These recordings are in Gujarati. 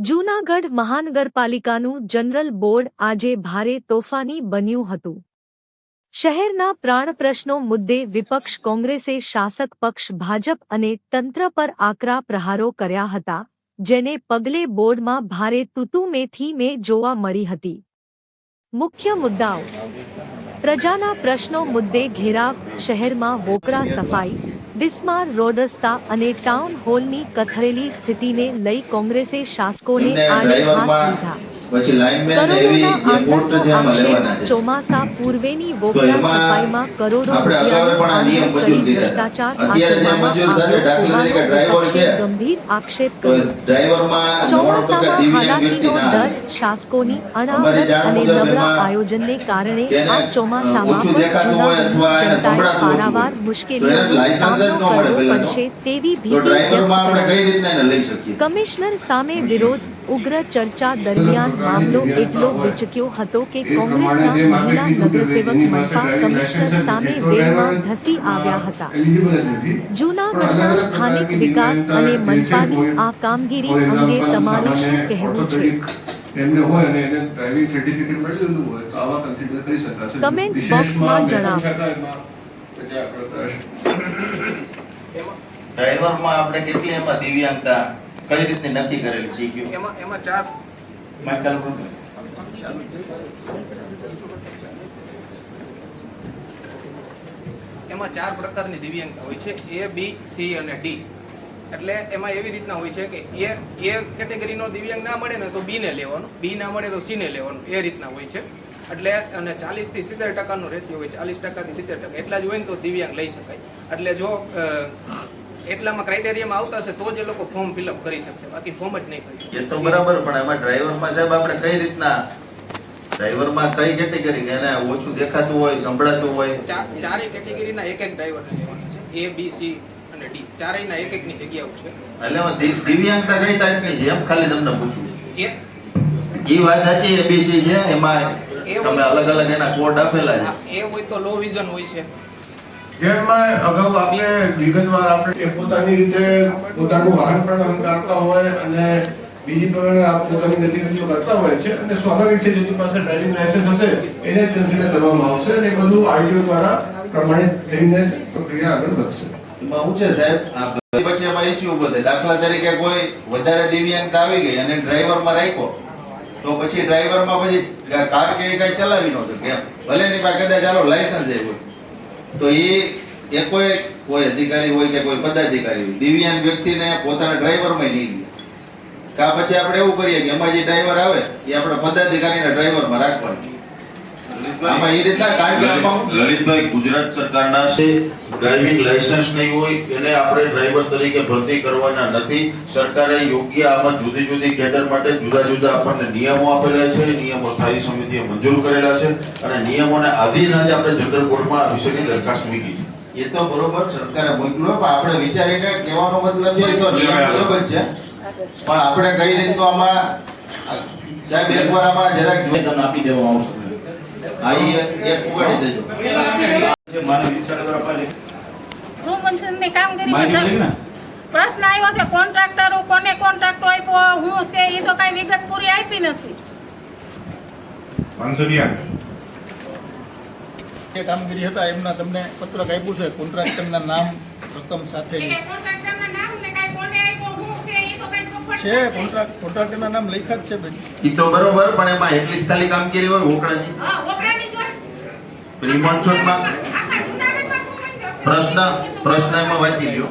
જૂનાગઢ મહાનગરપાલિકાનું જનરલ બોર્ડ આજે ભારે તોફાની બન્યું હતું। શહેરના પ્રાણ પ્રશ્નો મુદ્દે વિપક્ષ કોંગ્રેસે શાસક પક્ષ ભાજપ અને તંત્ર પર આકરા પ્રહારો કર્યા હતા, જેને પગલે બોર્ડમાં ભારે તૂતુમેથી જોવા મળી હતી। મુખ્ય મુદ્દાઓ: પ્રજાના પ્રશ્નો મુદ્દે ઘેરાવ, શહેરમાં વોકળા સફાઈ, બિસ્માર રોડ રસ્તા અને ટાઉન હોલની કથળેલી સ્થિતિને લઈ કોંગ્રેસે શાસકોને આડે હાથ લીધા। કરોડોના આંતરનો આક્ષેપ: ચોમાસા પૂર્વેની વોકળા સફાઈમાં કરોડો રૂપિયાનું આંતર કરી ભ્રષ્ટાચાર આચરવામાં આવ્યો હોવાનો વિપક્ષે ગંભીર આક્ષેપ કર્યો। ચોમાસામાં હાલાકીનો ડર: શાસકોની અણાવરત અને નબળા આયોજનને કારણે આ ચોમાસામાં પણ જૂનાગઢની જનતાએ પારાવાર મુશ્કેલીઓનો સામનો કરવો પડશે તેવી ભીતિ વ્યક્ત કરી। કમિશનર સામે વિરોધ: ઉગ્ર ચર્ચા દરમિયાન મામલો એટલો વિચક્યો હતો કે કોંગ્રેસના મહિલા નગરસેવક મનપા કમિશનર સામે વેરમાં ધસી આવ્યા હતા। જૂનાગઢના સ્થાનિક વિકાસ અને મનપાની આ કામગીરી અંગે તમારું શું કહેવું છે? કમેન્ટ બોક્સમાં જણાવો। ડ્રાઈવરમાં આપણે કેટલી એમાં દિવ્યાંગતા કઈ રીતે નક્કી કરેલી છે? એમાં ચાર પ્રકારની દિવ્યાંગતા હોય છે: એ, બી, સી અને ડી। એટલે એમાં એવી રીતના હોય છે કે એ કેટેગરીનો દિવ્યાંગ ના મળે ને તો બી ને લેવાનું, બી ના મળે તો સી ને લેવાનું, એ રીતના હોય છે। એટલે અને 40 થી 70% રેશિયો હોય, 40% થી 70%, એટલા જ હોય ને તો દિવ્યાંગ લઈ શકાય। એટલે જો એટલામાં ક્રાઇટેરિયામાં આવતા હશે તો જ એ લોકો ફોર્મ ફિલઅપ કરી શકશે, બાકી ફોર્મ જ નહીં કરી શકે। એ તો બરાબર, પણ એમાં ડ્રાઈવરમાં સાહેબ આપણે કઈ રીતના ડ્રાઈવરમાં કઈ કેટેગરી એને ઓછું દેખાતું હોય, સંભળાતું હોય? ચારેય કેટેગરીના એક ડ્રાઈવરને લેવાના છે: એ, બી, સી અને ડી। ચારેયના એક ની જગ્યાઓ છે। એટલે દિવ્યાંગતા કઈ ટાઈપની છે એમ ખાલી તમને પૂછું। એ વાત સાચી, એ, બી, સી છે, એમાં તમે અલગ અલગ એના કોડ આપેલા છે। એ હોય તો લો વિઝન હોય છે, જેમાં અગાઉ આપણે વિગતવાર આપણે પોતાની રીતે પોતાનું વાહન પણ હંકારતા હોય અને બીજી પણ પોતાની ગતિવિધિઓ કરતા હોય છે અને સ્વાભાવિક છે જેની પાસે ડ્રાઇવિંગ લાયસન્સ હશે એને જ કન્સિડર કરવામાં આવશે અને એ બધું આરટીઓ દ્વારા પ્રમાણિત થઈને પ્રક્રિયા આગળ વધશે। એમાં શું છે સાહેબ, આ પછી એમાં ઇશ્યુ ઉભો થાય। દાખલા તરીકે કોઈ વધારે દિવ્યાંગતા આવી ગઈ અને ડ્રાઈવરમાં રાખ્યો તો પછી ડ્રાઈવરમાં પછી કાર કે કઈ ચલાવી ન શકે, ભલે એની પાસે કદાચ ચાલો લાયસન્સ હોય તો એ કોઈ અધિકારી હોય કે કોઈ પદાધિકારી હોય, દિવ્યાંગ વ્યક્તિને પોતાના ડ્રાઈવરમાં નહીં લે। કા પછી આપણે એવું કરીએ કે એમાં જે ડ્રાઈવર આવે એ આપણે પદાધિકારીના ડ્રાઈવરમાં રાખવાનું। આમાં એ રીતના કારણ કે આમાં લલિતભાઈ, ગુજરાત સરકારના છે ડ્રાઇવિંગ લાયસન્સ નહીં હોય એને આપણે ડ્રાઈવર તરીકે ભરતી કરવાના નથી। સરકારે યોગ્ય આમાં જુદી જુદી કેડર માટે જુદા જુદા આપણને નિયમો આપેલા છે, નિયમો સ્થાયી સમિતિએ મંજૂર કરેલા છે અને નિયમોને આધીન જ આપણે જનરલ બોર્ડમાં આ વિષયની દરખાસ્ત મૂકી છે। એ તો બરોબર સરકારે મોકલ્યો, પણ આપણે વિચારીને કહેવાનો મતલબ છે તો બરોબર છે, પણ આપણે કઈ રીતનું આમાં સાહેબ એકવાર આમાં જરાક તમને આપી દેવામાં આવશે। આ એક ઉગાડી દેજો। ગૃહમંત્રીની કામગીરીમાં પ્રશ્ન આવ્યો છે કોન્ટ્રાક્ટરો કોને કોન્ટ્રાક્ટ આપ્યો, હું છે એ તો કઈ વિગત પૂરી આપી નથી। જે કામગીરી હતા એમના તમને પત્રક આપ્યું છે કોન્ટ્રાક્ટરના નામ રકમ સાથે છે, કોન્ટ્રાક્ટરના નામ લખ્યા જ છે બેન। ઈ તો બરોબર, પણ એમાં એટલી જ ખાલી કામગીરી હોય ઓકળાની? પ્રીમોન્સૂનમાં પ્રશ્ન એમાં વાંચી લ્યો,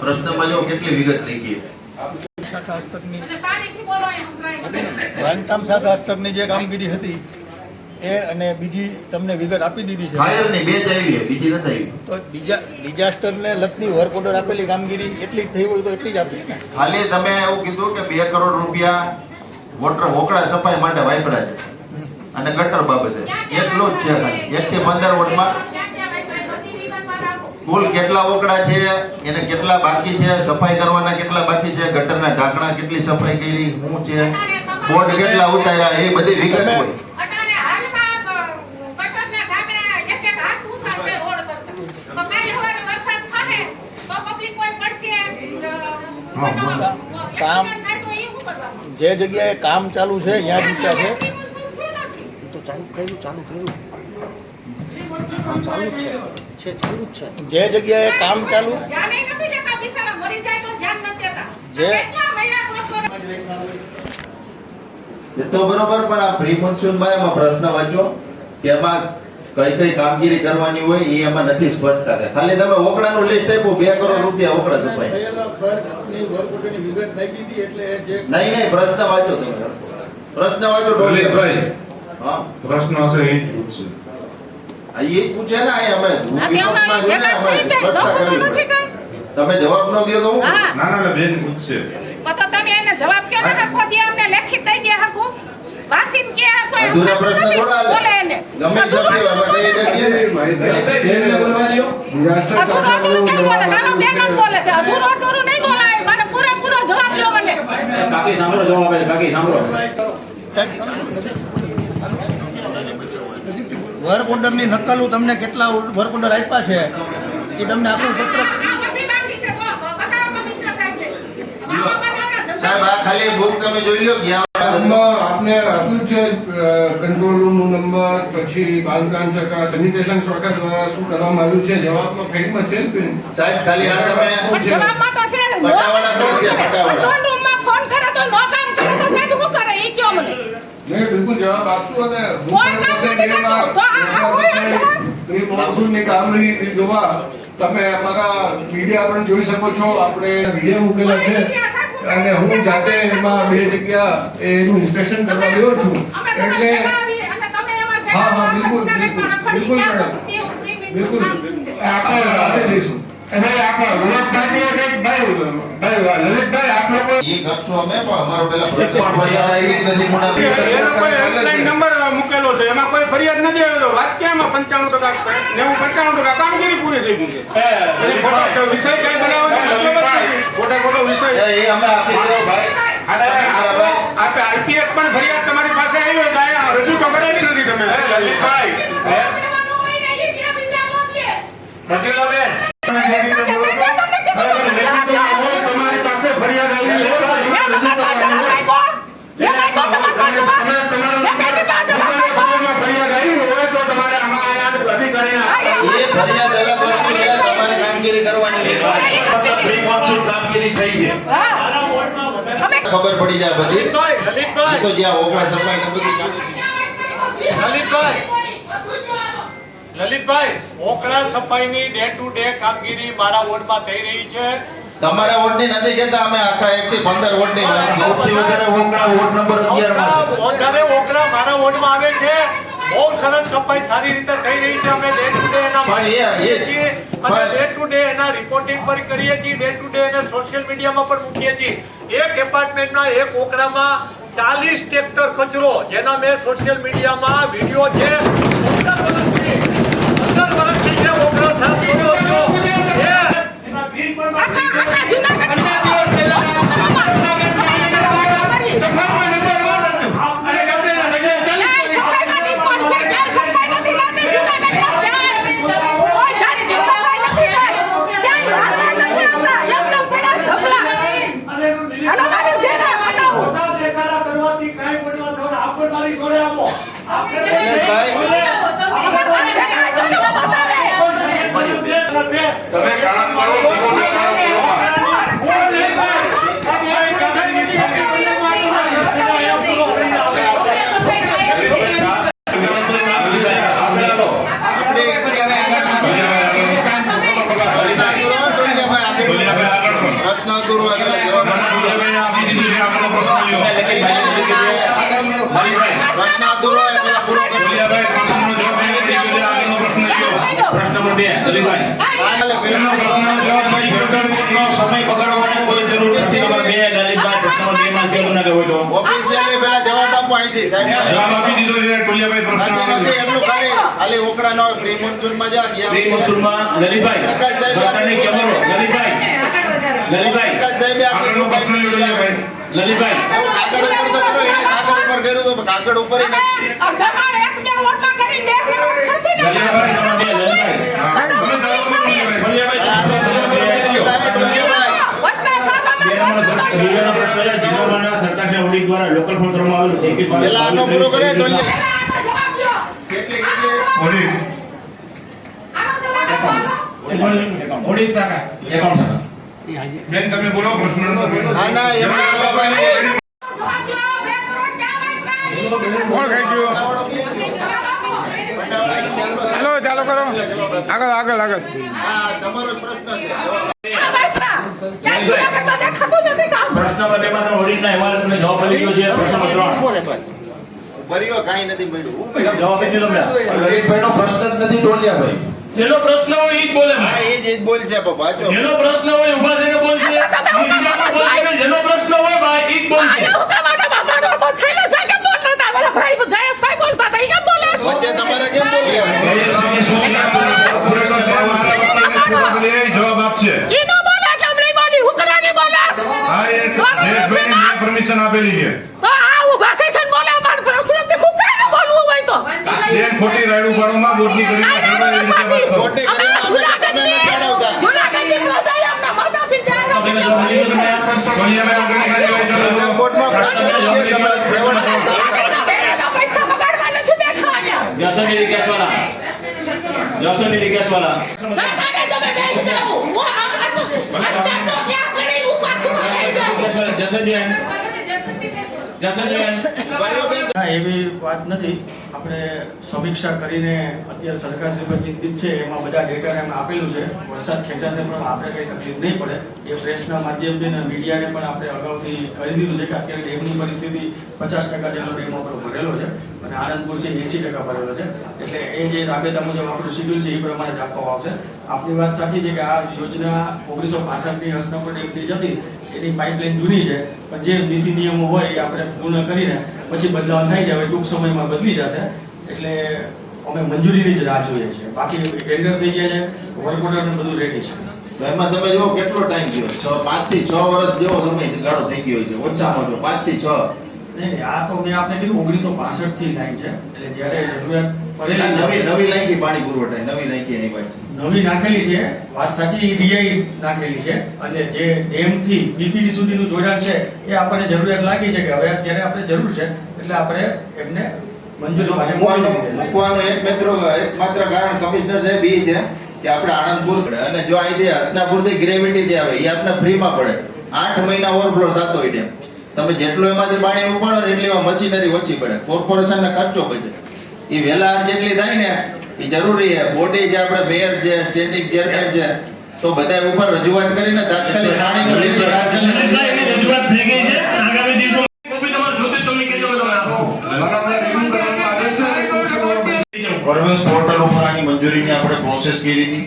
પ્રશ્નમાં જો કેટલી વિગત લખી છે। શાખા હસ્તકની બાંધકામ શાખા હસ્તકની જે કામગીરી હતી એ અને બીજી તમને વિગત આપી દીધી છે। ફાયરની બે જ આવી છે, બીજી નથી આવી। તો ડિઝાસ્ટરને લગતી વર્ક ઓર્ડર આપેલી કામગીરી એટલી જ થઈ હોય તો એટલી જ આપી ને। ખાલી તમે એવું કીધું કે 2 કરોડ રૂપિયા વોકળા સફાઈ માટે વાપર્યા છે અને ગટર બાબતે એટલું જ છે। 1 થી 15 વોટમાં કુલ કેટલા વોકળા છે, એને કેટલા બાકી છે, સફાઈ કરવાના કેટલા બાકી છે, ગટરના ઢાંકણા કેટલી સફાઈ કરી, શું છે, બોર્ડ કેટલા ઉતાર્યા, એ બધી વિગત હોય। કામ જે જગ્યાએ કામ ચાલુ છે ત્યાં જ ઊંચા છે. જે જગ્યાએ કામ ચાલુ ધ્યાન નથી દેતા, બિચારા મરી જાય તો ધ્યાન નથી દેતા. જે કેટલા મહિના કોર્પોરેટ એ તો બરોબર, પણ આ પ્રી મોન્સૂનમાં એમાં પ્રશ્ન વાંચો કે એમાં કઈ કઈ કામગીરી કરવાની હોય એ એમાં નથી સ્પષ્ટતા કે ખાલી તમે ઓકડાનું લિસ્ટ આપ્યું 2 કરોડ રૂપિયા ઓકડા સપાય. થયેલા ખર્ચની વર્કઆઉટની વિગત નાખી હતી એટલે જે નહીં પ્રશ્ન વાંચો તમે, પ્રશ્ન વાંચો લલિતભાઈ, હા પ્રશ્ન હશે એ જ પૂછશે. આ એ જ પૂછે ને, આ અમે નથી વિપક્ષમાં અમારી જોઈને ભેગા અમારે થઈ ગઈ, સ્પષ્ટતા લોકો તો કરવી નથી પડે. કઈ. તમે જવાબ ન દો તો હું હા, ના ના બેન પૂછશે. તો તમે એને જવાબ કેમ ન હરખો દે, અમને લેખિત દઈ દે હરખું. વાસીન કે આ કોઈ અધૂરા હરખું પ્રશ્ન નથી, થોડા હાલે. બોલે એને. ગમે તે અધૂરું સભ્યો અધૂરું હવે બોલે કઈ છે. રાષ્ટ્ર અધૂરું અધૂરું કેમ બોલે? નાનો બેન જ બોલે છે. અધૂરું અધૂરું નહીં બોલાય. મારે પૂરેપૂરો જવાબ દો મને. કાકી સાંભળો, જવાબ આપે છે. કાકી સાંભળો. વર્ક ઓર્ડરની નકલો તમને કેટલા વર્ક ઓર્ડર આપ્યા છે એ તમને આખું પત્ર આ બધી બાકી છે, તો બતાવો કમિશનર સાહેબને. સાહેબ આ ખાલી બુક તમે જોઈ લો જ્યાં આમાં આપને આપ્યું છે કંટ્રોલ રૂમનો નંબર, પછી બાંધકામ શાખા, સેનિટેશન શાખા દ્વારા શું કરવામાં આવ્યું છે, જવાબમાં ફેટમાં છે ને બેન? સાહેબ ખાલી આ તમે પણ જવાબમાં તો છે ને, પટાવાળા થોડી ગયા, પટાવાળા. કંટ્રોલ રૂમમાં ફોન કરે તો નો કામ કરે તો સાહેબ શું કરે એ કયો મને. નહીં, બિલકુલ જવાબ આપશું. અને હું કોઈ પણ કામ પોતે નથી કરતો. તો આ હોય જવાબ. પ્રી-મોન્સૂનની કામગીરી જોવા તમે અમારા મીડિયા પણ જોઈ શકો છો. આપણે વિડીયો મૂકેલા છે અને હું જાતે એમાં 2 જગ્યા એનું ઇન્સ્પેક્શન કરવા ગયો છું. અમે તમે એટલે જણાવી અને તમે એમાં હા, હા, ભેગા બિલકુલ, તમે બિલકુલ, પણ અખડી બિલકુલ, ગયા. મેડમ. એવું પ્રી-મોન્સૂન બિલકુલ કામ છે. આપણે સાથે જઈશું. એ કરશું અમે, પણ અમારો પેલા પ્રતિકોણ ફરિયાદ આવી જ નથી કોના એ લોકોએ હેલ્પલાઇન નંબર મૂકેલો છે, એમાં કોઈ ફરિયાદ નથી આવ્યો. વાત ક્યાં 95% કામગીરી પૂરી થઈ ગઈ છે. એટલે ખોટો વિષય કઈ બનાવવાનો મતલબ જ નથી. ખોટો વિષય એ અમે આપી દો ભાઈ. આપે આઈપીએસ પણ ફરિયાદ તમારી પાસે આવી હોય તો અહીંયા રજૂ તો કરેલી નથી તમે. લલિતભાઈ દેવાનું હોય ને એ ત્યાં બીજા નો દે. તમારી પાસે ફરિયાદ આવી હોય તો મેં તમારા પાસે જવાબ આપ્યો. મેં આપ્યો તમારા પાસે જવાબ. મેં કઈ પાસે જવાબ આપ્યો. ફરિયાદ આવી હોય તો તમારે આમાં અધિકારીને એ ફરિયાદ અલગ વસ્તુ છે, તમારે કામગીરી કરવાની છે. પ્રી મોન્સૂન કામગીરી થઈ છે. હા. અમે ખબર પડી જાય બધી. એ તો જ્યાં ઓગળા સફાઈ ને બધું લલિતભાઈ, ઓકળા સફાઈની ડે ટુ ડે કામગીરી મારા વોર્ડમાં થઈ રહી છે. તમારા વોર્ડની નથી કહેતા, અમે આખા 1 થી 15 વોર્ડની વાત કરીએ. સૌથી વધારે ઓગણા વોર્ડ નંબર 11 માં છે. વધારે ઓકળા મારા વોર્ડમાં આવે છે. બહુ સરસ સફાઈ સારી રીતે થઈ રહી છે. અમે ડે ટુ ડે એના પણ એ છીએ અને ડે ટુ ડે એના રિપોર્ટિંગ પર કરીએ છીએ. ડે ટુ ડે એને સોશિયલ મીડિયામાં પણ મૂકીએ છીએ. એક એપાર્ટમેન્ટના એક ઓકળામાં 40 ટ્રેક્ટર કચરો, જેના મેં સોશિયલ મીડિયામાં વિડીયો છે. 15 વર્ષથી જે ઓકળો સાફ કર્યો હતો એ આખા જૂનાગઢ તમે કામ કરો, બીજું કામ કરો. પ્રશ્ન અધૂરો એટલે જવાબ પ્રશ્ન અધૂરો હોય પેલા પૂરો કરો. પ્રશ્ન નંબર 2, લલિતભાઈ. એટલે પેલા સમય બગાડવાની કોઈ જરૂર નથી. પ્રશ્ન નંબર 2, લલિતભાઈ. પ્રશ્ન નંબર 2 માં કેવું ના હોય તો ઓફિસિયલી પેલા જવાબ આપો અહીંથી સાહેબ. નથી એટલું ખાલી ઓકડા ન હોય. પ્રી મોન્સૂન માં જા પ્રી મોન્સૂનમાં લલિતભાઈ સરકારની કેમરો લલિતભાઈ પ્રકાશ સાહેબે આટલું લલિતભાઈ કાગળ ઉપર તો કરો, એને કાગળ ઉપર કર્યું તો કાગળ ઉપર ય નથી. અડધા માળ એક બે વોટમાં કરીને 2 કરોડ ખર્ચી નાખ્યા. લલિતભાઈ, વસ્તુ ખાવામાં બીજાનો પ્રશ્ન છે જીવનના સરકાર ઓડિટ દ્વારા લોકલ ફોર્મ કરવામાં આવેલું છે. 21 પેલા આનો પૂરો કરે ટોલિયા. જવાબ દો. કેટલી ઓડિટ શાખા એકાઉન્ટ શાખા. બેન તમે બોલો પ્રશ્ન ના ના એમને આલાભાઈ જવાબ દો. 2 કરોડ ક્યાં વાપરાય? કોણ ખાઈ ગયું ચાલો ચાલો કરો આગળ આગળ આગળ હા તમારો જ પ્રશ્ન છે ક્યાં જુનાગઢમાં દેખાતું નથી કામ. પ્રશ્ન નંબર 2 માં તમે ઓડિટના અહેવાલ તમને જવાબ મળી ગયો છે. પ્રશ્ન નંબર 3 ભર્યો કાંઈ નથી મળ્યું જવાબ આપી દીધો તમને. લલિતભાઈનો પ્રશ્ન જ નથી ટોલિયાભાઈ. જેનો પ્રશ્ન હોય એ જ બોલે હા ભાઈ. એ જ બોલ છે બાપા જો જેનો પ્રશ્ન હોય ઉભા થઈને બોલશે. બીજાનો બોલશે કે જેનો પ્રશ્ન હોય ભાઈ એ જ બોલશે. આને હું કામ આને મારો તો શૈલેષભાઈ કેમ બોલતા હતા? મારા ભાઈ જયેશભાઈ બોલતા હતા. ઈ કેમ બોલે? વચ્ચે તમારે કેમ બોલ્યા જવાબ આપશે. ઈ નો બોલે એટલે હમણાં ઈ બોલી. હું કરવાની બોલે? હા એ જયેશભાઈને મેં પરમિશન આપેલી છે. તો આ ઊભા થઈ થઈને બોલે. અમારે પ્રશ્નોથી મુકાઈને બોલવું હોય તો. બેન ખોટી રાયડું પાડોમાં બોટની કરીને કરવા એવી રીતે વાત કરો. ખોટે કરીને અમે તમે નથી ચડાવતા. જુનાગઢની પ્રજાએ અમને મદદ તમને જવાબ મળી ગયો તમને. ટોલિયાભાઈ આગળની કાર્યવાહી ચાલુ કરો. કોર્ટમાં પ્રશ્ન છે તમારે દેવણ પૈસા બગાડવા નથી બેઠા અહીંયા. જસનની કેસવાલા. જસનની કેસવાલા. સરકારે તમે બેસી જાઓ. હું અત્યારનો ત્યાગ કરી હું પાછું બેસી જાઉં. ના એવી વાત નથી. આપણે સમીક્ષા કરીને અત્યારે સરકાર શ્રી પર ચિંતિત છે. એમાં બધા ડેટાને એમ આપેલું છે. વરસાદ ખેંચાશે પણ આપણે કંઈ તકલીફ નહીં પડે. એ પ્રેસના માધ્યમથી અને મીડિયાને પણ આપણે અગાઉથી કરી દીધું છે કે અત્યારે ડેમની પરિસ્થિતિ 50% જેટલો ડેમ આપણો ભરેલો છે અને આનંદપુર છે 80% ભરેલો છે. એટલે એ જે રાબેતા મુજબ આપણું શિડ્યુલ છે એ પ્રમાણે જ આપવામાં આવશે. આપની વાત સાચી છે કે આ યોજના 1965ની હસનપુર ડેમની જતી એની પાઇપલાઇન જૂની છે, પણ જે નીતિ નિયમો હોય એ આપણે પૂર્ણ કરીને પછી બદલાવ થઈ જાય ટૂંક સમયમાં બદલી જશે. એટલે અમે મંજૂરીની જ રાહ જોઈએ છીએ. બાકી ટેન્ડર થઈ ગયા છે, વર્ક ઓર્ડર બધું રેડી છે. એમાં તમે જુઓ કેટલો ટાઈમ થયો 5 થી 6 વર્ષ જેવો સમય ગાળો થઈ ગયો છે ઓછામાં ઓછો 5 થી 6. નહીં આ તો મેં આપને કીધું 1965 થી લાઈન છે. એટલે જ્યારે જરૂરિયાત પડેલી નવી લાઈનથી પાણી પુરવઠાય નવી લાઈનથી એની પાછી નવી નાખેલી છે. વાત સાચી ડીઆઈ નાખેલી છે અને જે ડેમ થી બીપીડી સુધીનું જોડાણ છે એ આપણને જરૂરિયાત લાગી છે કે હવે અત્યારે આપણે જરૂર છે એટલે આપણે એમને મંજૂરી માટે મૂકવાનું એકમાત્ર કારણ કમિશનર સાહેબ એ છે કે આપણે આણંદપુર પડે અને જો અહીંથી હસનાપુરથી ગ્રેવિટી આવે એ આપણે ફ્રીમાં પડે. 8 મહિના ઓવરફ્લો થતો હોય ડેમ. તમે જેટલું એમાંથી પાણી ઉપાડો ને એટલી મશીનરી ઓછી પડે, કોર્પોરેશનને ખર્ચો બચે. એ વહેલા જેટલી થાય ને એ જરૂરી છે. બોડી જે આપણે મેયર છે, સ્ટેન્ડિંગ ચેરમેન છે, તો બધા ઉપર રજૂઆત કરીને તાત્કાલિક પાણીનું લેવી તાત્કાલિક રજૂઆત થઈ ગઈ છે. આગામી દિવસોમાં કોપી તમારે જોતી તમને કહેજો કે તમે આપશો. ગવર્મેન્ટ પોર્ટલ ઉપર આની મંજૂરીની આપણે પ્રોસેસ કરી હતી.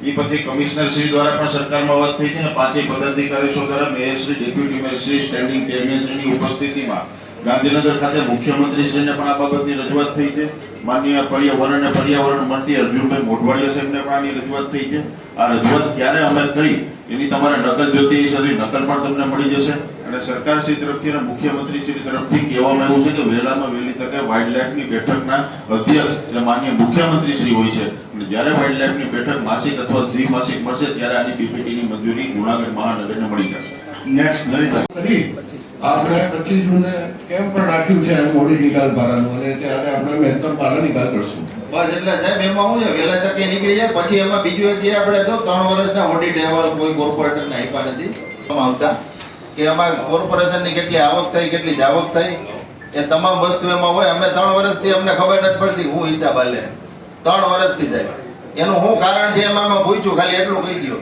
એ પછી કમિશનર શ્રી દ્વારા પણ સરકારમાં વાત થઈ હતી અને 5 પદાધિકારીઓ દ્વારા mayor Shri, deputy mayor Shri, standing chairman શ્રીની ઉપસ્થિતિમાં ગાંધીનગર ખાતે મુખ્યમંત્રી શ્રીને પણ આ બાબતની રજૂઆત થઈ છે. માનનીય પર્યાવરણ મંત્રી અર્જુનભાઈ મોઢવાડિયા સાહેબને પણ આની રજૂઆત થઈ છે. આ રજૂઆત ક્યારે અમે કરી એની તમારે નકલ જોતી હશે, નકલ પણ તમને મળી જશે. અને સરકાર શ્રી તરફથી અને મુખ્યમંત્રી શ્રી તરફથી કહેવામાં આવ્યું છે કે વહેલામાં વહેલી તકે વાઇલ્ડલાઇફની બેઠકના અધ્યક્ષ એટલે માનનીય મુખ્યમંત્રી શ્રી હોય છે અને જ્યારે વાઇલ્ડલાઇફની બેઠક માસિક અથવા દ્વિમાસિક મળશે ત્યારે આની બીપીટીની મંજૂરી જૂનાગઢ મહાનગરને મળી જશે. નેક્સ્ટ નવીનભાઈ. આપણે 25 જૂને કેમ પણ રાખ્યું છે મોડી નિકાલ બારાનું અને ત્યારે આપણે મહેતર બારા નિકાલ કરશું. બસ એટલે સાહેબ એમાં શું છે વહેલા તકે નીકળી જાય. પછી એમાં બીજું એક જે આપણે તો 3 વર્ષના ઓડિટ અહેવાલ કોઈ કોર્પોરેટરને આપ્યા નથી આવતા કે એમાં કોર્પોરેશનની કેટલી આવક થઈ, કેટલી જાવક થઈ, એ તમામ વસ્તુ એમાં હોય. અમે 3 વર્ષથી અમને ખબર નથી પડતી હું હિસાબ હાલે 3 વર્ષથી સાહેબ. એનું શું કારણ છે એમાં અમે પૂછ્યું, ખાલી એટલું કહી દો.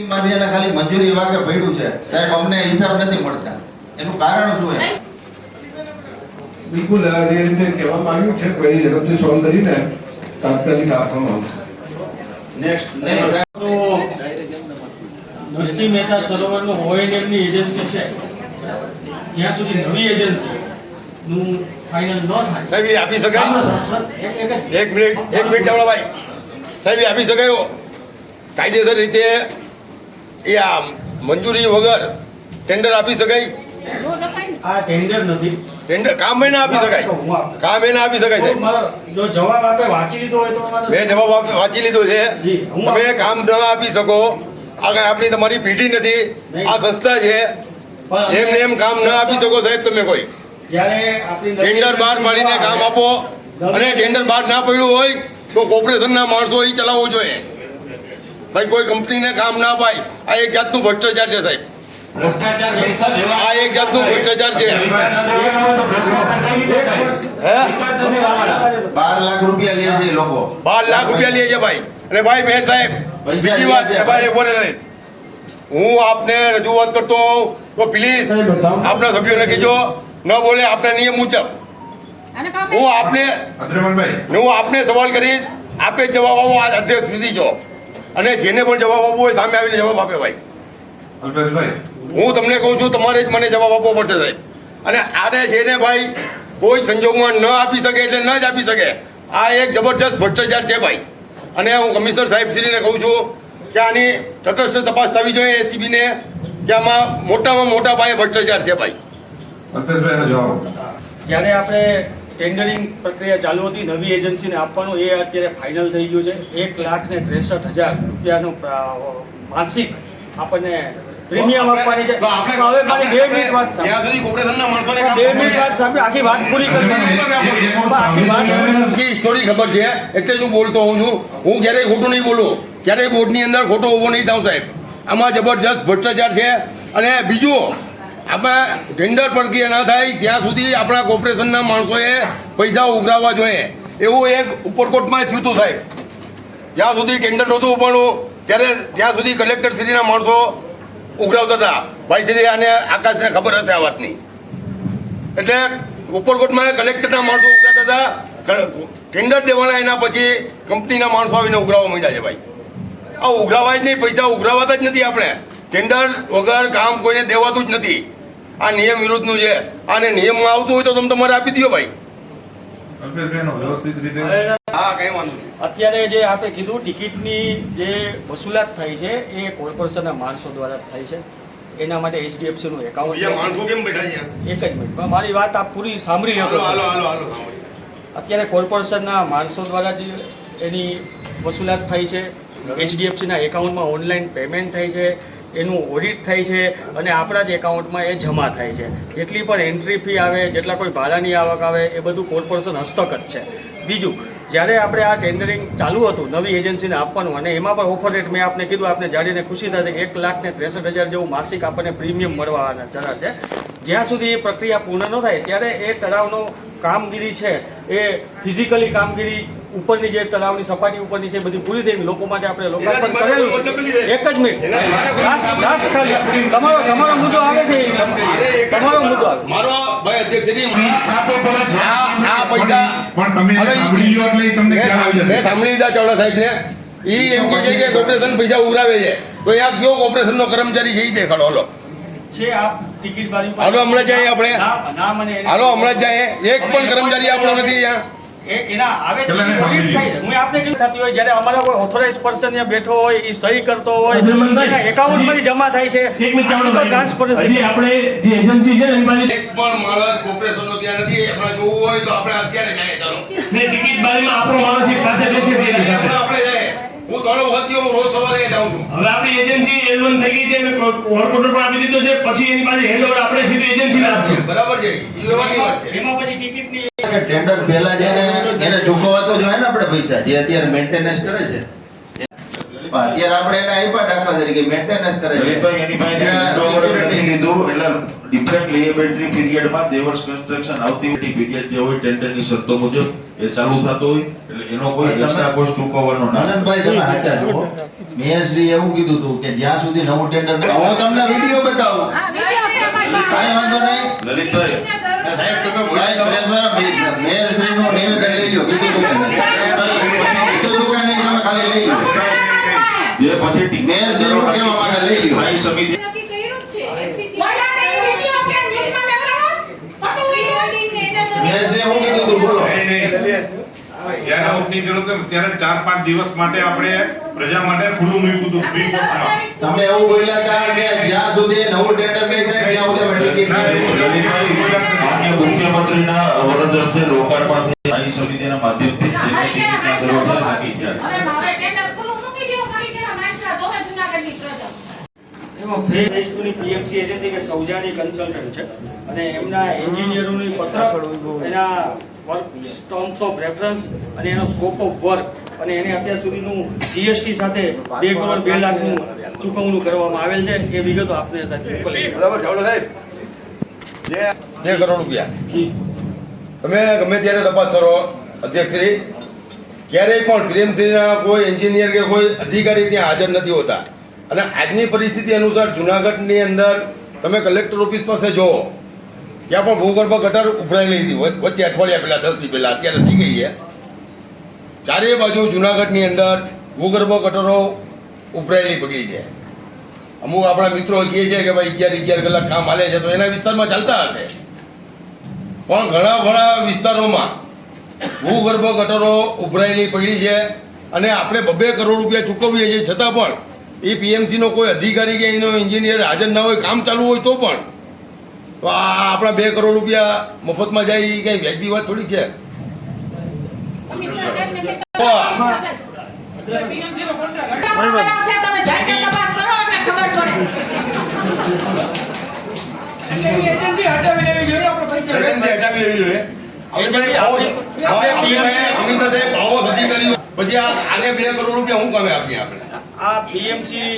માંથી એને ખાલી મંજૂરી વાગે પડ્યું છે સાહેબ, અમને હિસાબ નથી મળતા. એનું કારણ શું છે? બિલકુલ આ જે રીતે કહેવામાં આવ્યું છે કોઈ ઝડપથી સોલ્વ કરીને તાત્કાલિક આપવામાં આવશે. નેક્સ્ટ નહીં સાહેબ તો નરસિંહ મહેતા સરોવરનું ONMની એજન્સી છે જ્યાં સુધી નવી એજન્સી નું ફાઇનલ ન થાય સાહેબ એ આપી શકાય? એક મિનિટ ચાવડાભાઈ સાહેબ એ આપી શકાય કાયદેસર રીતે એ આ મંજૂરી વગર ટેન્ડર આપી શકાય? આ ટેન્ડર નથી. ટેન્ડર કામ મહિના આપી શકાય? કામ મહિના આપી શકાય સાહેબ? જો જવાબ આપે વાંચી લીધો હોય તો મેં જવાબ વાંચી લીધો છે. જી, તમે કામ ન આપી શકો આ કાંઈ આપણી તમારી પેઢી નથી, આ સંસ્થા છે. એમને એમ કામ ન આપી શકો સાહેબ તમે કોઈ. જ્યારે આપણી ટેન્ડર બહાર પાડીને કામ આપો, અને ટેન્ડર બહાર ના પડ્યું હોય તો કોર્પોરેશનના માણસો એ ચલાવવું જોઈએ ભાઈ. કોઈ કંપનીને કામ ના અપાય, આ એક જાતનું ભ્રષ્ટાચાર છે સાહેબ. આ એક જાતનું ભ્રષ્ટાચાર છે. 12 લાખ રૂપિયા લે છે એ લોકો. 12 લાખ રૂપિયા લે છે ભાઈ. અને ભાઈ બેન સાહેબ, બીજી વાત છે ભાઈ, બોલે નહીં. હું આપને રજૂઆત કરતો હોઉં તો પ્લીઝ આપના સભ્યોને કહેજો ન બોલે આપના નિયમ મુજબ. હું આપને સવાલ કરીશ, આપે જવાબ આપો. આ અધ્યક્ષ સુધી છો, અને જેને પણ જવાબ આપવો હોય સામે આવીને જવાબ આપે ભાઈ. હું તમને કહું છું, તમારે જ મને જવાબ આપવો પડશે સાહેબ. અને આને છે ને ભાઈ, કોઈ સંજોગમાં ન આપી શકે એટલે ન જ આપી શકે. આ એક જબરજસ્ત ભ્રષ્ટાચાર છે ભાઈ. અને હું કમિશનર સાહેબશ્રીને કહું છું કે આની તટસ્થ તપાસ થવી જોઈએ એસીબીને, કે આમાં મોટામાં મોટા પાયે ભ્રષ્ટાચાર છે ભાઈ. જ્યારે આપણે ટેન્ડરિંગ પ્રક્રિયા ચાલુ હતી નવી એજન્સીને આપવાનું, એ અત્યારે ફાઇનલ થઈ ગયું છે. 1,63,000 રૂપિયાનું માસિક આપણને પ્રીમિયમ આપવાની છે. હવે મારી 2 મિનિટ વાત સાંભળો. ત્યાં સુધી કોર્પોરેશનના માણસોને 2 મિનિટ વાત સાંભળો, આખી વાત પૂરી કરવાની. આખી સ્ટોરી ખબર છે એટલે જ હું બોલતો હોઉં છું. હું ક્યારેય ખોટું નહીં બોલું, ક્યારેય બોર્ડની અંદર ખોટો ઊભો નહીં થાઉં સાહેબ. આમાં જબરજસ્ત ભ્રષ્ટાચાર છે. અને બીજું, આપણે ટેન્ડર પ્રક્રિયા ન થાય ત્યાં સુધી આપણા કોર્પોરેશનના માણસોએ પૈસા ઉઘરાવવા જોઈએ. એવું એક ઉપરકોટમાં થયું હતું સાહેબ. જ્યાં સુધી ટેન્ડર નહોતું ઉપાડવું ત્યાં સુધી કલેક્ટરશ્રીના માણસો ઉઘરાવતા હતા. ભાઈ શ્રી અને આકાશને ખબર હશે આ વાતની. એટલે ઉપરકોટમાં કલેક્ટરના માણસો ઉઘરાવતા હતા. ટેન્ડર દેવાના એના પછી કંપનીના માણસો આવીને ઉઘરાવવા માંડ્યા છે ભાઈ. આ ઉઘરાવાય જ નહીં, પૈસા ઉઘરાવાતા જ નથી. આપણે ટેન્ડર વગર કામ કોઈને દેવાતું જ નથી. આ નિયમ વિરુદ્ધનું છે. આને નિયમમાં આવતું હોય તો તમે તમારે આપી દો ભાઈ. હા, કઈ વાંધો નહીં. અત્યારે જે આપણે કીધું ટિકિટની જે વસૂલાત થાય છે એ કોર્પોરેશનના માણસો દ્વારા જ થાય છે. એના માટે HDFCનું એકાઉન્ટ બીજા માણસો કેમ બેઠા છે? એક જ મિનિટ, મારી વાત આપ પૂરી સાંભળી લો. અત્યારે કોર્પોરેશનના માણસો દ્વારા જ એની વસૂલાત થાય છે. HDFCના એકાઉન્ટમાં ઓનલાઈન પેમેન્ટ થાય છે, એનું ઓડિટ થાય છે, અને આપણા જ એકાઉન્ટમાં એ જમા થાય છે. જેટલી પણ એન્ટ્રી ફી આવે, જેટલા કોઈ ભાડાની આવક આવે, એ બધું કોર્પોરેશન હસ્તક જ છે. બીજું, જ્યારે આપણે આ ટેન્ડરિંગ ચાલુ હતું નવી એજન્સીને આપવાનું, અને એમાં પણ ઓફર રેટ મેં આપને કીધું, આપને જાણીને ખુશી થાય કે 1,63,000 જેવું માસિક આપણને પ્રીમિયમ મળવાના જરા છે. જ્યાં સુધી એ પ્રક્રિયા પૂર્ણ ન થાય ત્યારે એ તળાવનો કામગીરી છે એ ફિઝિકલી કામગીરી ઉપરની જે તળાવની સપાટી ઉપરની છે બધી પૂરી થઈને લોકો માટે આપણે લોકાર્પણ કરેલું છે. એક જ મિનિટ, તમારો મુદ્દો આવે છે, તમારો મુદ્દો આવે. મારો ભાઈ અધ્યક્ષ આ પૈસા પણ તમે સાંભળી લો એટલે તમને ખ્યાલ આવી જશે. મેં સાંભળી લીધા ચાવડા સાહેબને. એ એમ કહે છે કે કોર્પોરેશન પૈસા ઉઘરાવે છે, તો ત્યાં કયો કોર્પોરેશનનો કર્મચારી છે એ દેખાડો. હાલો છે આપ ટિકિટ બારી પર હાલો હમણાં જાય આપણે. ના મને હાલો હમણાં જાય. એક પણ કર્મચારી આપણો નથી ત્યાં. એના આવે હું આપને કેવું થતી હોય જ્યારે અમારા કોઈ ઓથોરાઇઝ પર્સન ત્યાં બેઠો હોય, એ સહી કરતો હોય, એના એકાઉન્ટમાંથી જમા થાય છે. ટ્રાન્સપરન્સી આપણે જે એજન્સી છે એની પાસે એક પણ માણસ કોર્પોરેશનનો ત્યાં નથી. હમણાં જોવું હોય તો આપણે અત્યારે જાય. ચાલો ને ટિકિટ બારીમાં આપણો માણસ એક સાથે બેસે છે એની સાથે. આપણે જાય. હું 3 વખત હું રોજ સવારે જાઉં છું. હવે આપણી એજન્સી L1 થઈ ગઈ છે અને કોર્પોરેટર પણ આપી દીધો છે, પછી એની પાસે હેન્ડઓવર આપણે સીધું એજન્સીને આપશું. બરાબર છે, એ લેવાની વાત છે. એમાં પછી ટિકિટની ટેન્ડર પહેલા જેને એને ચૂકવવા તો જોઈએ ને આપણે પૈસા જે અત્યારે મેન્ટેનન્સ કરે છે. અત્યારે આપણે એને આપ્યા દાખલા તરીકે મેન્ટેનન્સ કરે છે. એની પાસે હેન્ડઓવર નથી લીધું એટલે ડિફરન્ટ લેબિલિટી પીરિયડમાં દેવર્સ કન્સ્ટ્રક્શન આવતી હોય પીરિયડ જે હોય ટેન્ડરની શરતો મુજબ એ ચાલુ થતો હોય એટલે એનો કોઈ એક્સ્ટ્રા કોસ્ટ ચૂકવવાનો ના. આનંદભાઈ તમે સાચા છો. મેયરશ્રી એવું કીધું હતું કે જ્યાં સુધી નવું ટેન્ડર ન હું તમને વિડીયો બતાવું. કાંઈ વાંધો નહીં લલિતભાઈ સાહેબ તમે મેયરશ્રીનું નિવેદન લઈ લો. કીધું તું કે નહીં, તમે ખાલી લઈ લો. જે પછી મેયરશ્રીનું કેવા માંગે લઈ લો. સ્થાયી સમિતિ મેયરશ્રી હું કીધું તું બોલો. જ્યારે આઉટની જરૂર હતી ત્યારે 4-5 દિવસ માટે આપણે પ્રજા માટે ખુલ્લું મૂક્યું હતું ફ્રી કોર્ટમાં. તમે એવું બોલ્યા હતા કે જ્યાં સુધી નવું ટેન્ડર નહીં થાય ત્યાં સુધી અમે ટિકિટ માનનીય મુખ્યમંત્રીના વરદ હસ્તે લોકાર્પણ સ્થાયી સમિતિના માધ્યમથી તેની ટિકિટના સર્વોચ્ચ નક્કી થયા. એમાં ફેઝ ટેસ્ટની પીએમસી એજન્સી કે સૌજાની કન્સલ્ટન્ટ છે અને એમના એન્જિનિયરોની પત્રક એના વર્ક ટર્મ્સ ઓફ રેફરન્સ અને એનો સ્કોપ ઓફ વર્ક અને એને અત્યાર સુધીનું જીએસટી સાથે 2 કરોડ 2 લાખનું ચૂકવણું કરવામાં આવેલ છે એ વિગતો આપને સાહેબ બરાબર ચાલો સાહેબ જે 2 કરોડ રૂપિયા તમે ગમે ત્યારે તપાસ કરો અધ્યક્ષશ્રી, ક્યારેય પણ પીએમસીના કોઈ એન્જિનિયર કે કોઈ અધિકારી ત્યાં હાજર નથી હોતા. અને આજની પરિસ્થિતિ અનુસાર જુનાગઢની અંદર તમે કલેક્ટર ઓફિસ પાસે જુઓ, ત્યાં પણ ભૂગર્ભ ગટર ઉભરાયેલી હતી વચ્ચે અઠવાડિયા પહેલા 10 દી પહેલા, અત્યારે થઈ ગઈ છે. ચારે બાજુ જુનાગઢની અંદર ભૂગર્ભ ગટરો ઉભરાયેલી પડી છે. અમુક આપણા મિત્રો કહે છે કે ભાઈ 11 કલાક કામ હાલે છે, તો એના વિસ્તારમાં ચાલતા હશે, પણ ઘણા વિસ્તારોમાં ભૂગર્ભ ગટરો ઉભરાયેલી પડી છે અને આપણે 2 કરોડ રૂપિયા ચૂકવીએ છીએ છતાં પણ એ પીએમસીનો કોઈ અધિકારી કે એનો એન્જિનિયર હાજર ના હોય, કામ ચાલુ હોય તો પણ, તો આ આપણા 2 કરોડ રૂપિયા મફતમાં જાય એ કંઈ વ્યાજબી વાત થોડી છે. પછી આને 2 કરોડ રૂપિયા હું કામે આપીએ આપણે? આ પીએમસી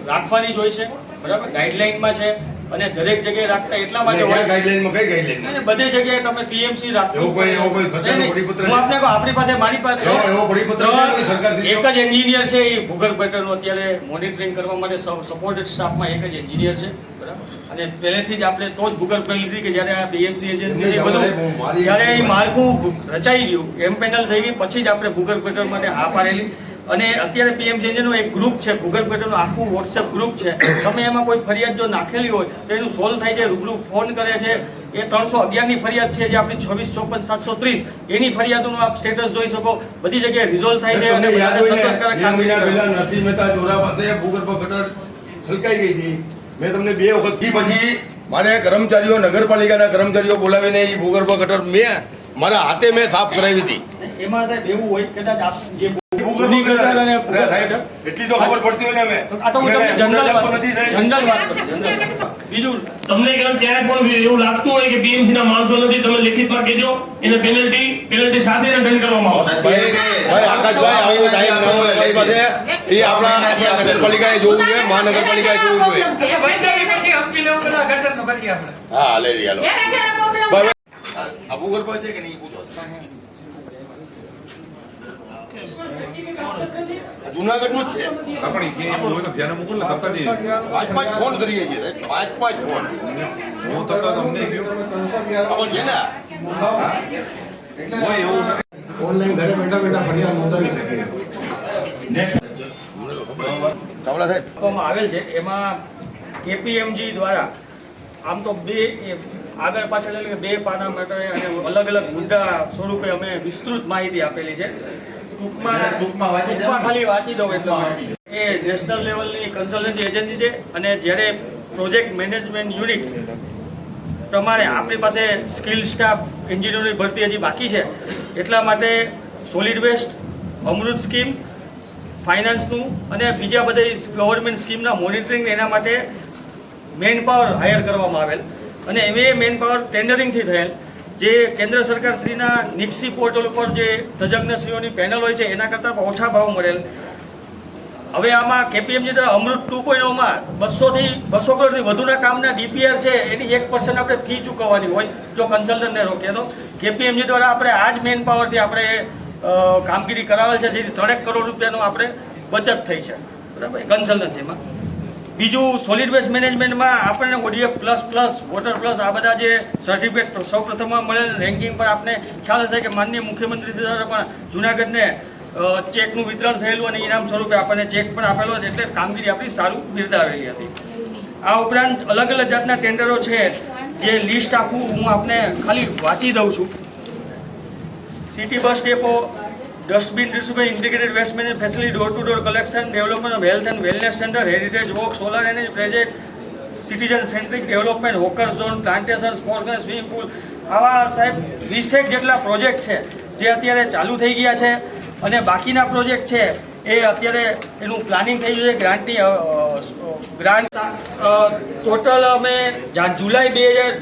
રાખવાની જ હોય છે, બરાબર, ગાઈડલાઈનમાં છે અને દરેક જગ્યાએ રાખતા એટલા માટે હોય. ગાઈડલાઈનમાં કઈ ગાઈડલાઈન? અને બધી જગ્યાએ તમે પીએમસી રાખો. એવો કોઈ સરકારનો પરિપત્ર હું આપને કહું, આપણી પાસે મારી પાસે એવો પરિપત્ર નથી કોઈ સરકારશ્રી. એક જ એન્જિનિયર છે, એ ભૂગર્ભ ગટરનું અત્યારે મોનિટરિંગ કરવા માટે સપોર્ટેડ સ્ટાફમાં એક જ એન્જિનિયર છે, બરાબર. અને પહેલેથી જ આપણે તો જ ભૂગર્ભ લીધી કે જ્યારે આ પીએમસી એજન્સી બધું જ્યારે એ માળખું રચાઈ ગયું, એમપેનલ થઈ ગઈ, પછી જ આપણે ભૂગર્ભ ગટર માટે હા પાડેલી. અને અત્યારે પીએમસીનું એક ગ્રુપ છે, ભૂગર્ભ ગટરનું આખું વોટ્સએપ ગ્રુપ છે. તમે એમાં કોઈ ફરિયાદ જો નાખેલી હોય તો એનું સોલ્વ થાય છે, રૂબરૂ ફોન કરે છે. એ 311ની ફરિયાદ છે, જે આપણી 2654 730 એની ફરિયાદોનું આપ સ્ટેટસ જોઈ શકો, બધી જગ્યાએ રિઝોલ્વ થાય છે. અને નરસિંહ મહેતા ચોરા પાસે ભૂગર્ભ ગટર છલકાઈ ગઈ હતી. મેં તમને 2 વખત પછી મારે કર્મચારીઓ, નગરપાલિકાના કર્મચારીઓ બોલાવીને એ ભૂગર્ભ ગટર મારા હાથે મેં સાફ કરાવી હતી. એમાં સાહેબ એવું હોય કદાચ આપ જે એટલી તો ખબર પડતી હોય ને. બીજું તમને ક્યારે પણ એવું લાગતું હોય કે પીએમસી ના માણસો નથી, તમે લેખિતમાં કહેજો, એને પેનલ્ટી સાથે દંડ કરવામાં આવશે. ભાઈ આકાશભાઈ, આવો ટાઈમ ન હોય ભાઈ પાસે. એ આપણા નગરપાલિકાએ જોવું જોઈએ, મહાનગરપાલિકાએ જોવું જોઈએ. હા લઈ રહ્યા આ ભૂગર્ભ છે કે નહીં પૂછો. જુનાગઢ નું જ છે. પાંચ ફોન કરીએ છીએ, 5 ફોન છે ને. ઓનલાઈન ઘરે બેઠા ફરિયાદ નોંધાવી શકીએ. આપવામાં આવેલ છે. એમાં કેપીએમજી દ્વારા આમ તો આગળ પાછળ એટલે કે 2 પાના માટે અને અલગ અલગ મુદ્દા સ્વરૂપે અમે વિસ્તૃત માહિતી આપેલી છે. ટૂંકમાં ખાલી વાંચી દઉં એટલે એ નેશનલ લેવલની કન્સલ્ટન્સી એજન્સી છે અને જ્યારે પ્રોજેક્ટ મેનેજમેન્ટ યુનિટ પ્રમાણે આપણી પાસે સ્કિલ સ્ટાફ એન્જિનિયરોની ભરતી હજી બાકી છે, એટલા માટે સોલિડ વેસ્ટ, અમૃત સ્કીમ, ફાઇનાન્સનું અને બીજા બધા ગવર્મેન્ટ સ્કીમના મોનિટરિંગ એના માટે મેન પાવર હાયર કરવામાં આવેલ અને એ મેન પાવર ટેન્ડરિંગથી થયેલ. જે કેન્દ્ર સરકાર શ્રીના નિક્સી પોર્ટલ ઉપર જે તજજ્ઞશ્રીઓની પેનલ હોય છે એના કરતાં ઓછા ભાવ મળેલ. હવે આમાં કેપીએમજી દ્વારા અમૃત 2.0માં 200 કરોડથી વધુના કામના ડીપીઆર છે એની 1% આપણે ફી ચૂકવવાની હોય જો કન્સલ્ટન્ટને રોકીએ તો. કેપીએમજી દ્વારા આપણે આ જ મેન પાવરથી આપણે કામગીરી કરાવેલ છે, જેથી 3 કરોડ રૂપિયાનું આપણે બચત થઈ છે, બરાબર, કન્સલ્ટન્સીમાં. બીજું સોલિડ વેસ્ટ મેનેજમેન્ટમાં આપણને ઓડીએફ પ્લસ વોટર પ્લસ આ બધા જે સર્ટિફિકેટ સૌપ્રથમમાં મળેલ રેન્કિંગ પર આપને ખ્યાલ હશે કે માનનીય મુખ્યમંત્રી દ્વારા પણ જૂનાગઢને ચેકનું વિતરણ થયેલું અને ઇનામ સ્વરૂપે આપણને ચેક પણ આપેલો, એટલે કામગીરી આપણી સારું બિરદાવેલી હતી. આ ઉપરાંત અલગ અલગ જાતના ટેન્ડરો છે, જે લિસ્ટ આખું હું આપને ખાલી વાંચી દઉં છું. City bus depot, dustbin distribution, integrated waste management facility, door to door collection, development of health and wellness centre, heritage walk, solar energy project, citizen centric development, hawker zone, plantation, sports and swimming pool, આવા સાહેબ 20 જેટલા પ્રોજેક્ટ છે જે અત્યારે ચાલુ થઈ ગયા છે અને બાકીના પ્રોજેક્ટ છે એ અત્યારે એનું પ્લાનિંગ થઈ ગયું છે. ગ્રાન્ટની ગ્રાન્ટ ટોટલ અમે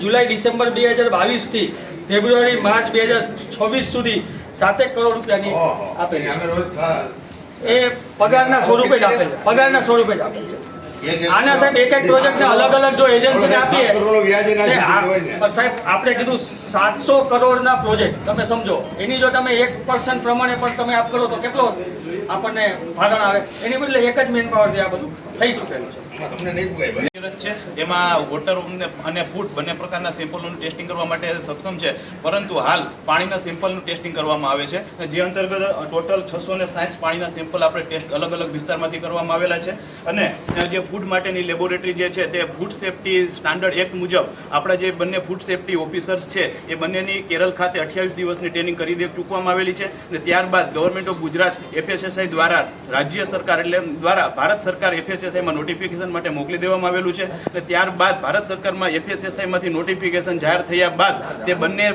જુલાઈ ડિસેમ્બર 2022 ફેબ્રુઆરી માર્ચ 2026 સુધી 7 કરોડ રૂપિયાની આપેલી એ પગારના સ્વરૂપે જ આપેલ છે. આના સાહેબ એક પ્રોજેક્ટને અલગ જો એજન્સીને આપીએ સાહેબ આપણે કીધું 700 કરોડના પ્રોજેક્ટ તમે સમજો એની જો તમે 1% પ્રમાણે પણ તમે આપ કરો તો કેટલો આપણને ભારણ આવે એની બદલે એક જ મેન પાવરથી આ બધું થઈ ચૂકેલું છે. છે એમાં વોટર અને ફૂડ બંને પ્રકારના સેમ્પલનું ટેસ્ટિંગ કરવા માટે સક્ષમ છે, પરંતુ હાલ પાણીના સેમ્પલનું ટેસ્ટિંગ કરવામાં આવે છે, જે અંતર્ગત ટોટલ 660 પાણીના સેમ્પલ આપણે ટેસ્ટ અલગ વિસ્તારમાંથી કરવામાં આવેલા છે. અને જે ફૂડ માટેની લેબોરેટરી જે છે તે ફૂડ સેફ્ટી સ્ટાન્ડર્ડ એક્ટ મુજબ આપણા જે બંને ફૂડ સેફ્ટી ઓફિસર્સ છે એ બંનેની કેરળ ખાતે 28 દિવસની ટ્રેનિંગ કરી ચૂકવામાં આવેલી છે. અને ત્યારબાદ ગવર્મેન્ટ ઓફ ગુજરાત FSSAI દ્વારા રાજ્ય સરકાર એટલે દ્વારા ભારત સરકાર FSSAIમાં નોટિફિકેશન માટે મોકલી દેવામાં આવેલું છે. અને ત્યારબાદ ભારત સરકારમાં FSSAIમાંથી નોટિફિકેશન જાહેર થયા બાદ તે બંને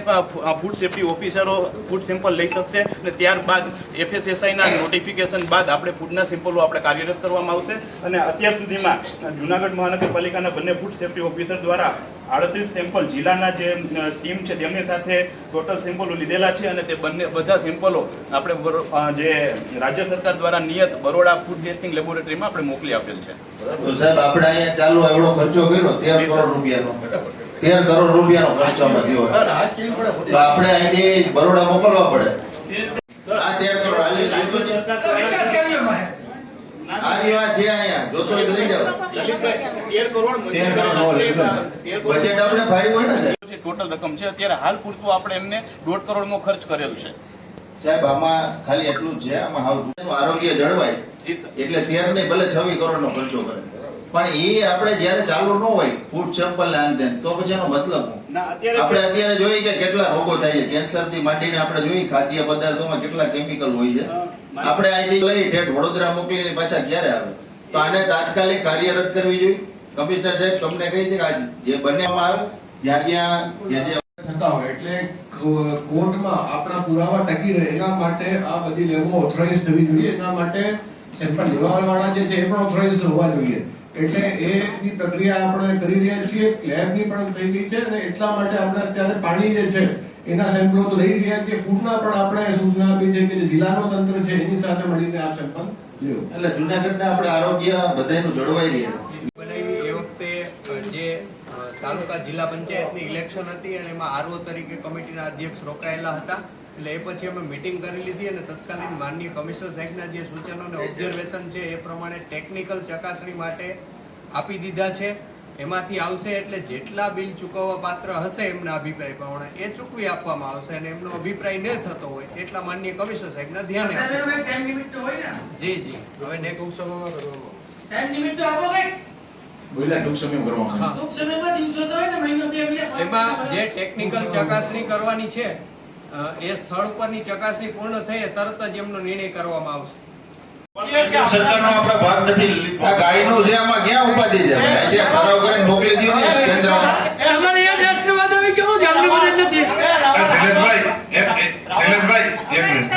ફૂડ સેફ્ટી ઓફિસરો ફૂડ સેમ્પલ લઈ શકશે. અને ત્યારબાદ FSSAIના નોટિફિકેશન બાદ આપણે ફૂડના સેમ્પલો આપણે કાર્યરત કરવામાં આવશે. અને અત્યાર સુધીમાં જૂનાગઢ મહાનગરપાલિકાના બંને ફૂડ સેફ્ટી ઓફિસર દ્વારા 38 સેમ્પલ જિલ્લાના જે ટીમ છે તેમની સાથે ટોટલ સેમ્પલો લીધેલા છે. અને તે બધા સેમ્પલો આપણે જે રાજ્ય સરકાર દ્વારા નિયત બરોડા ફૂડ ટેસ્ટિંગ લેબોરેટરીમાં આપણે મોકલી આપેલ છે. તો સાહેબ આપણે અહીંયા ચાલુ એવડો ખર્ચો કર્યો 13 કરોડ રૂપિયાનો 13 કરોડ રૂપિયાનો ખર્ચો અમે થયો તો આપણે અહીંથી બરોડા મોકલવા પડે. આ 13 કરોડ આ રીવા છે અહીંયા જોતો હોય તો લઈ જાવ. 13 કરોડ બજેટ આપણે ફાડ્યું હોય ને સાહેબ. ટોટલ રકમ છે અત્યારે હાલ પૂરતું આપણે એમને 1.5 કરોડનો ખર્ચ કરેલ છે. સાહેબ આમાં ખાલી એટલું જ છે, આમાં આરોગ્ય જળવાય એટલે 13 ને ભલે 26 કરોડનો ખર્ચો કરે, પણ એ આપણે જ્યારે ચાલુ ન હોય ફૂડ સેમ્પલ ને આન તેન તો પછી એનો મતલબ આપણે અત્યારે જોઈએ કે કેટલા રોગો થાય છે, કેન્સર થી માંડીને આપણે જોઈએ ખાદ્ય પદાર્થોમાં કેટલા કેમિકલ હોય છે. આપણે અહીંથી લઈ ઠેઠ વડોદરા મોકલીને પાછા ક્યારે આવે? તો આને તાત્કાલિક કાર્યરત કરવી જોઈએ. કમિશનર સાહેબ તમને કહી છે કે આ જે બનેવામાં આવે જ્યાં થતા હોય એટલે કોર્ટમાં આપણા પુરાવા ટકી રહે એના માટે આ બધી લેબો ઓથોરાઇઝ થવી જોઈએ. એના માટે સેમ્પલ લેવાવાળા જે છે એ પણ ઓથોરાઇઝ હોવા જોઈએ. એટલે એની પ્રક્રિયા આપણે કરી રહ્યા છીએ, લેબની પણ થઈ ગઈ છે અને એટલા માટે આપણે અત્યારે પાણી જે છે એના સેમ્પલો તો લઈ રહ્યા છીએ. ફૂડના પણ આપણે સૂચના આપી છે કે જે જિલ્લાનો તંત્ર છે એની સાથે મળીને આ સેમ્પલ લેવો. એટલે જૂનાગઢના આપણે આરોગ્ય બધાયનું જળવાઈ રહે. બનાવી એ વખતે જે તાલુકા જિલ્લા પંચાયતની ઇલેક્શન હતી અને એમાં આરઓ તરીકે કમિટીના અધ્યક્ષ રોકાયેલા હતા. એટલે એ પછી અમે મિટિંગ કરી લીધી અને તત્કાલીન માનનીય કમિશનર સાહેબના જે સૂચનો અને ઓબ્ઝર્વેશન છે એ પ્રમાણે ટેકનિકલ ચકાસણી માટે આપી દીધા છે. એમાંથી આવશે એટલે જેટલા બિલ ચૂકવવા પાત્ર હશે એમના અભિપ્રાય પ્રમાણે એ ચૂકવી આપવામાં આવશે અને એમનો અભિપ્રાય ન થતો હોય એટલા માનનીય કમિશનર સાહેબના ધ્યાને જી હવે ને ટૂંક સમયમાં એમાં જે ટેકનિકલ ચકાસણી કરવાની છે એ સ્થળ ઉપરની ચકાસણી પૂર્ણ થઈ તરત જ એમનો નિર્ણય કરવામાં આવશે. સરકારનો આપણે ભાગ નથી. આ ગાયનું છે આમાં ક્યાં ઉપાધિ છે? અહીંયા ઠરાવ કરીને મોકલી દો ને કેન્દ્રમાં. શૈલેષભાઈ એક મિનિટ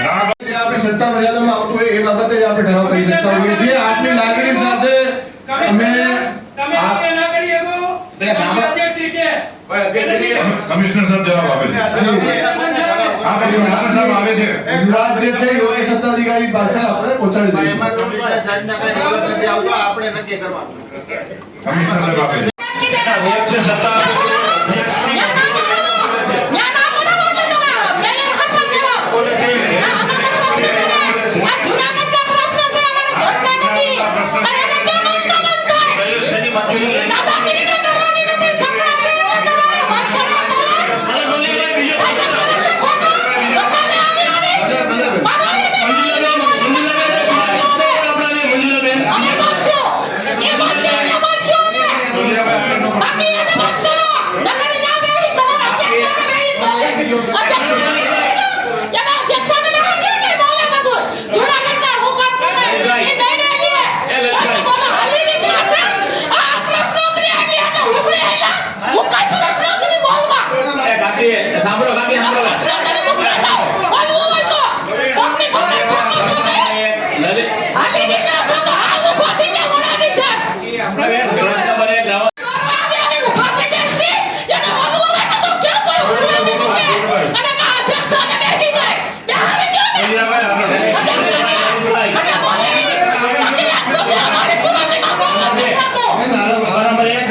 જે આપણી સત્તા મર્યાદામાં આવતું હોય એ બાબતે જ આપણે ઠરાવ કરી શકતા હોઈએ છીએ. આપની લાગણી સાથે અમે કમિશનર સાહેબ જવાબ આપે છે. ગુજરાત જે છે યોગ્ય સત્તાધિકારી પાસે આપણે પહોંચાડી દઈશું. એમાં કમિશનર સાહેબના કઈ રોલ નથી આવતો, આપણે નક્કી કરવાનું. કમિશનર સાહેબ આપે છે. અધ્યક્ષ સત્તા આપે છે. બોલે છે મંજૂરી લઈ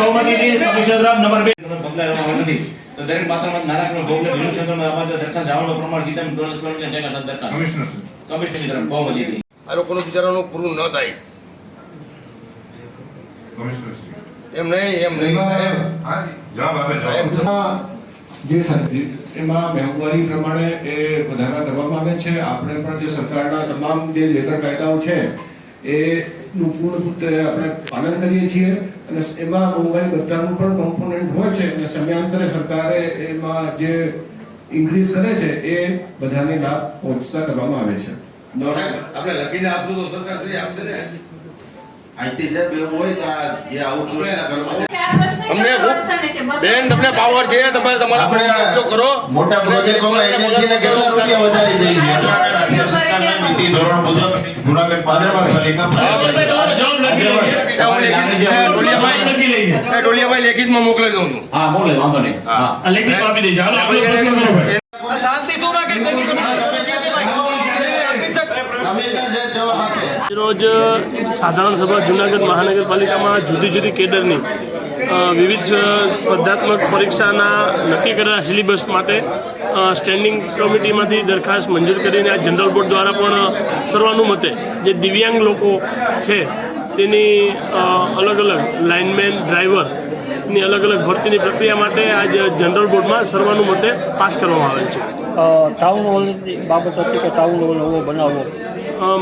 બહુમતીથી કમિશનર નંબર 2 બદલાવવામાં નથી તો દરેક પાત્રમાં નાણાકીય ભોગને વિરોધ ક્ષેત્રમાં આપવા દરખાસ્ત જાળવવા પ્રમાણ ગીતા ડોલર ને ટેકા સાથે દરખાસ્ત કમિશનરની તરફ બહુમતીથી આ લોકોનું બિચારાનું પૂરું ન થાય એમ નહીં જવાબ આપે જે એમાં મોંઘવારી પ્રમાણે એ વધારા કરવામાં આવે છે. આપણે પણ જે સરકારના તમામ જે લેબર કાયદાઓ છે એનું પૂર્ણરૂપે આપણે પાલન કરીએ છીએ અને એમાં મોંઘવારી ભથ્થાનું પણ કોમ્પોનન્ટ હોય છે અને સમયાંતરે સરકારે એમાં જે ઇન્ક્રીઝ કરે છે એ બધાને લાભ પહોંચતા કરવામાં આવે છે. આપણે લખીને આપશું તો સરકાર શ્રી આપશે ને. આઈટી સાહેબ એવું હોય તો આ જે આઉટસોર્સના કર્મચારી બેન તમને પાવર છે તમે તમારા ઉપયોગ કરો. મોટા પ્રોજેક્ટોમાં એજન્સીને કેટલા રૂપિયા વધારી દઈ છે સરકારના નીતિ ધોરણ મુજબ જૂનાગઢ મહાનગરપાલિકા ડોલિયાભાઈ લેખિતમાં મોકલી દઉં છું. હા મોકલે વાંધો નહીં હા લેખિતમાં આપી દેજો હાલો આપણે પ્રશ્ન કરો ભાઈ શાંતિ શું રાખે રોજ સાધારણ સભા જૂનાગઢ મહાનગરપાલિકામાં જુદી જુદી કેડરની વિવિધ સ્પર્ધાત્મક પરીક્ષાના નક્કી કરેલા સિલેબસ માટે સ્ટેન્ડિંગ કમિટીમાંથી દરખાસ્ત મંજૂર કરીને આ જનરલ બોર્ડ દ્વારા પણ સર્વાનુમતે જે દિવ્યાંગ લોકો છે તેની અલગ અલગ લાઇનમેન ડ્રાઈવરની અલગ અલગ ભરતીની પ્રક્રિયા માટે આજ જનરલ બોર્ડમાં સર્વાનુમતે પાસ કરવામાં આવેલ છે. ટાઉન હોલની બાબત હતી કે ટાઉન હોલ નવો બનાવવો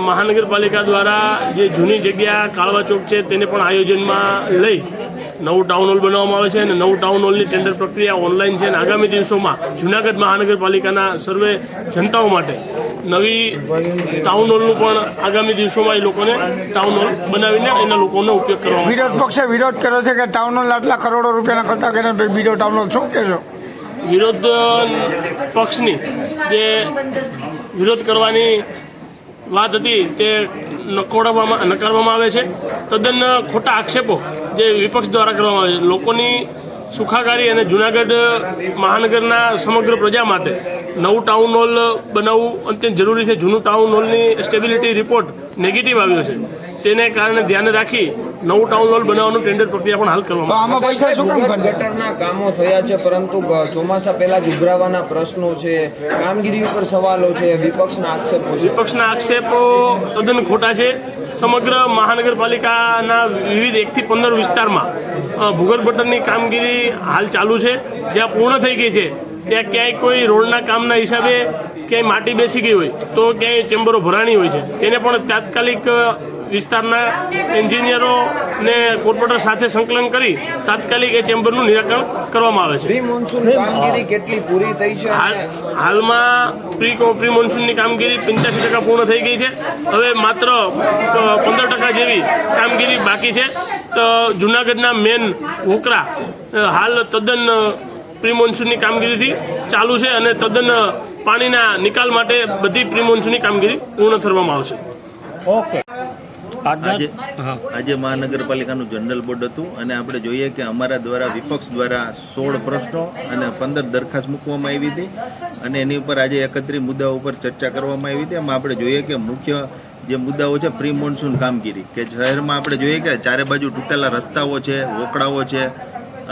મહાનગરપાલિકા દ્વારા જે જૂની જગ્યા કાળવા ચોક છે તેને પણ આયોજનમાં લઈ નવું ટાઉન હોલ બનાવવામાં આવે છે અને નવું ટાઉન હોલની ટેન્ડર પ્રક્રિયા ઓનલાઈન છે અને આગામી દિવસોમાં જૂનાગઢ મહાનગરપાલિકાના સર્વે જનતાઓ માટે નવી ટાઉન હોલનું પણ આગામી દિવસોમાં એ લોકોને ટાઉન હોલ બનાવીને એના લોકોનો ઉપયોગ કરવામાં વિરોધ પક્ષે વિરોધ કર્યો છે કે ટાઉન હોલ આટલા કરોડો રૂપિયાના ખર્ચા કરીને બીજો ટાઉન હોલ શું કહેશો? વિરોધ પક્ષની જે વિરોધ કરવાની વાત હતી તે નકારવામાં આવે છે. તદ્દન ખોટા આક્ષેપો જે વિપક્ષ દ્વારા કરવામાં આવે છે લોકોની સુખાકારી અને જૂનાગઢ મહાનગરના સમગ્ર પ્રજા માટે નવું ટાઉન હોલ બનાવવું અત્યંત જરૂરી છે. જૂનું ટાઉન હોલની સ્ટેબિલિટી રિપોર્ટ નેગેટિવ આવ્યો છે તેને કારણે ધ્યાને રાખી નવું ટાઉન હોલ બનાવવાનું ટેન્ડર પ્રક્રિયા પણ હાલ કરવામાં ગટરના કામો થયા છે પરંતુ ચોમાસા પહેલા જ ઉભરાવાના પ્રશ્નો છે, કામગીરી ઉપર સવાલો છે, વિપક્ષના આક્ષેપો તદ્દન ખોટા છે. સમગ્ર મહાનગરપાલિકાના વિવિધ 1 થી 15 વિસ્તારમાં ભૂગર્ભ ગટરની કામગીરી હાલ ચાલુ છે. જ્યાં પૂર્ણ થઈ ગઈ છે ત્યાં ક્યાંય કોઈ રોડના કામના હિસાબે ક્યાંય માટી બેસી ગઈ હોય તો ક્યાંય ચેમ્બરો ભરાણી હોય છે તેને પણ તાત્કાલિક વિસ્તારના એન્જિનિયરો ને કોર્પોરેટર સાથે સંકલન કરી તાત્કાલિક એ ચેમ્બરનું નિરાકરણ કરવામાં આવે છે. પ્રી મોન્સૂન કામગીરી કેટલી પૂરી થઈ છે? હાલમાં પ્રી મોન્સૂનની કામગીરી 85% પૂર્ણ થઈ ગઈ છે. હવે માત્ર 15% જેવી કામગીરી બાકી છે. તો જૂનાગઢના મેન વોકરા હાલ તદ્દન પ્રી મોન્સૂનની કામગીરીથી ચાલુ છે અને તદ્દન પાણીના નિકાલ માટે બધી પ્રી મોન્સૂનની કામગીરી પૂર્ણ કરવામાં આવશે. ઓકે. આજે મહાનગરપાલિકાનું જનરલ બોર્ડ હતું અને આપણે જોઈએ કે અમારા દ્વારા વિપક્ષ દ્વારા 16 પ્રશ્નો અને 15 દરખાસ્ત મૂકવામાં આવી હતી અને એની ઉપર આજે 31 મુદ્દાઓ ઉપર ચર્ચા કરવામાં આવી હતી. એમાં આપણે જોઈએ કે મુખ્ય જે મુદ્દાઓ છે પ્રી મોન્સૂન કામગીરી કે શહેરમાં આપણે જોઈએ કે ચારે બાજુ તૂટેલા રસ્તાઓ છે, વોકડાઓ છે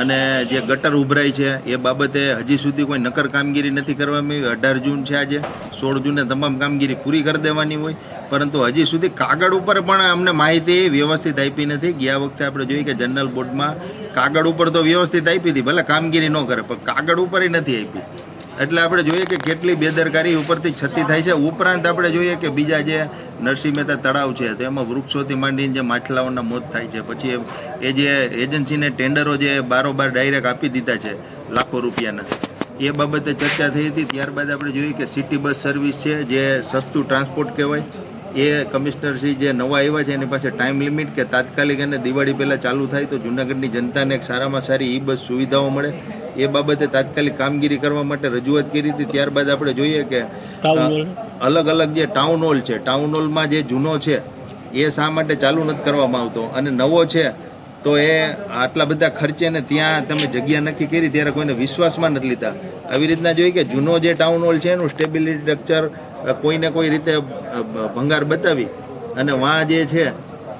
અને જે ગટર ઉભરાય છે એ બાબતે હજી સુધી કોઈ નક્કર કામગીરી નથી કરવામાં આવી. 18 જૂન છે આજે, 16 જૂને તમામ કામગીરી પૂરી કરી દેવાની હોય પરંતુ હજી સુધી કાગળ ઉપર પણ અમને માહિતી વ્યવસ્થિત આપી નથી. ગયા વખતે આપણે જોઈએ કે જનરલ બોર્ડમાં કાગળ ઉપર તો વ્યવસ્થિત આપી હતી, ભલે કામગીરી ન કરે પણ કાગળ ઉપર નથી આપી. એટલે આપણે જોઈએ કે કેટલી બેદરકારી ઉપરથી છતી થાય છે. ઉપરાંત આપણે જોઈએ કે બીજા જે નરસિંહ મહેતા તળાવ છે તેમાં વૃક્ષોથી માંડીને જે માછલાઓના મોત થાય છે, પછી એ જે એજન્સીને ટેન્ડરો જે બારોબાર ડાયરેક્ટ આપી દીધા છે લાખો રૂપિયાના, એ બાબતે ચર્ચા થઈ હતી. ત્યારબાદ આપણે જોઈએ કે સિટી બસ સર્વિસ છે જે સસ્તું ટ્રાન્સપોર્ટ કહેવાય, એ કમિશનરશ્રી જે નવા આવ્યા છે એની પાસે ટાઈમ લિમિટ કે તાત્કાલિક અને દિવાળી પહેલાં ચાલુ થાય તો જૂનાગઢની જનતાને એક સારામાં સારી ઈ બસ સુવિધાઓ મળે એ બાબતે તાત્કાલિક કામગીરી કરવા માટે રજૂઆત કરી હતી. ત્યારબાદ આપણે જોઈએ કે અલગ અલગ જે ટાઉન હોલ છે, ટાઉન હોલમાં જે જૂનો છે એ શા માટે ચાલુ નથી કરવામાં આવતો અને નવો છે તો એ આટલા બધા ખર્ચે ને ત્યાં તમે જગ્યા નક્કી કરી ત્યારે કોઈને વિશ્વાસમાં નથી લીધા. આવી રીતના જોઈએ કે જૂનો જે ટાઉન હોલ છે એનું સ્ટેબિલિટી સ્ટ્રક્ચર કોઈને કોઈ રીતે ભંગાર બતાવી અને વાં જે છે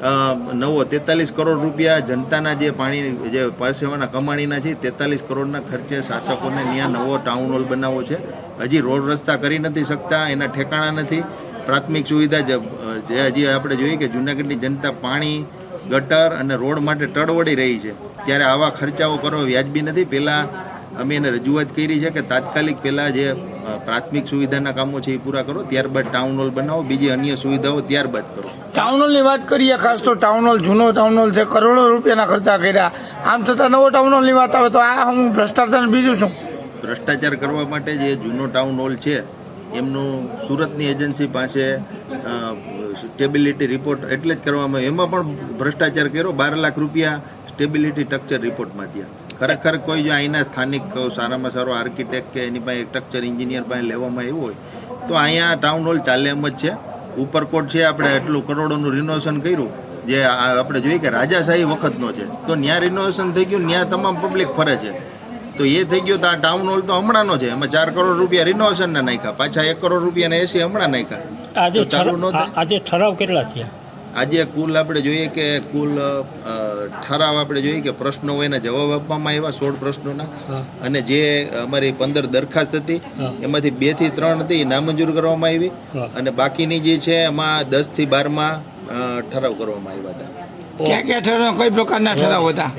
નવો 43 કરોડ રૂપિયા જનતાના જે પાણી જે પરસેવાના કમાણીના છે 43 કરોડના ખર્ચે શાસકોને ત્યાં નવો ટાઉન હોલ બનાવવો છે. હજી રોડ રસ્તા કરી નથી શકતા, એના ઠેકાણા નથી. પ્રાથમિક સુવિધા જે હજી આપણે જોઈએ કે જૂનાગઢની જનતા પાણી, ગટર અને રોડ માટે ટળવળી રહી છે, ત્યારે આવા ખર્ચાઓ કરવા વ્યાજબી નથી. પહેલાં અમે એને રજૂઆત કરી છે કે તાત્કાલિક પહેલાં જે પ્રાથમિક સુવિધાના કામો છે એ પૂરા કરો, ત્યારબાદ ટાઉન હોલ બનાવો, બીજી અન્ય સુવિધાઓ ત્યારબાદ કરો. ટાઉન હોલની વાત કરીએ, ખાસ તો ટાઉન હોલ જૂનો ટાઉન હોલ છે, કરોડો રૂપિયાના ખર્ચા કર્યા, આમ છતાં નવો ટાઉન હોલની વાત આવે તો આ હું ભ્રષ્ટાચાર બીજું શું? ભ્રષ્ટાચાર કરવા માટે જે જૂનો ટાઉન હોલ છે એમનું સુરતની એજન્સી પાસે સ્ટેબિલિટી રિપોર્ટ એટલે જ કરવામાં આવ્યો, એમાં પણ ભ્રષ્ટાચાર કર્યો. 12 લાખ રૂપિયા સ્ટેબિલિટી સ્ટ્રક્ચર રિપોર્ટમાં થયા. ખરેખર કોઈ જો અહીંના સ્થાનિક સારામાં સારો આર્કિટેક્ટ કે એની પાસે સ્ટ્રક્ચર એન્જિનિયર પાસે લેવામાં આવ્યું હોય તો અહીંયા ટાઉન હોલ ચાલે એમ જ છે. ઉપરકોટ છે, આપણે એટલું કરોડોનું રિનોવેશન કર્યું, જે આપણે જોઈએ કે રાજાશાહી વખતનો છે, તો ત્યાં રિનોવેશન થઈ ગયું, ત્યાં તમામ પબ્લિક ફરે છે, તો એ થઈ ગયો. તો આ ટાઉન હોલ તો હમણાંનો છે, એમાં 4 કરોડ રૂપિયા રિનોવેશનના નાખ્યા, પાછા 1 કરોડ રૂપિયા એસી હમણાં નાખ્યા. આજે ઠરાવ કેટલા થયા? આજે કુલ આપણે જોઈએ કે કુલ ઠરાવ આપણે જોઈએ કે પ્રશ્નો હોય એના જવાબ આપવામાં આવ્યા 16 પ્રશ્નોના, અને જે અમારી 15 દરખાસ્ત હતી એમાંથી 2 થી 3 હતી એ નામંજૂર કરવામાં આવી, અને બાકીની જે છે એમાં 10 થી 12માં ઠરાવ કરવામાં આવ્યા હતા. ક્યાં ક્યાં ઠરાવ, કઈ પ્રકારના ઠરાવ હતા?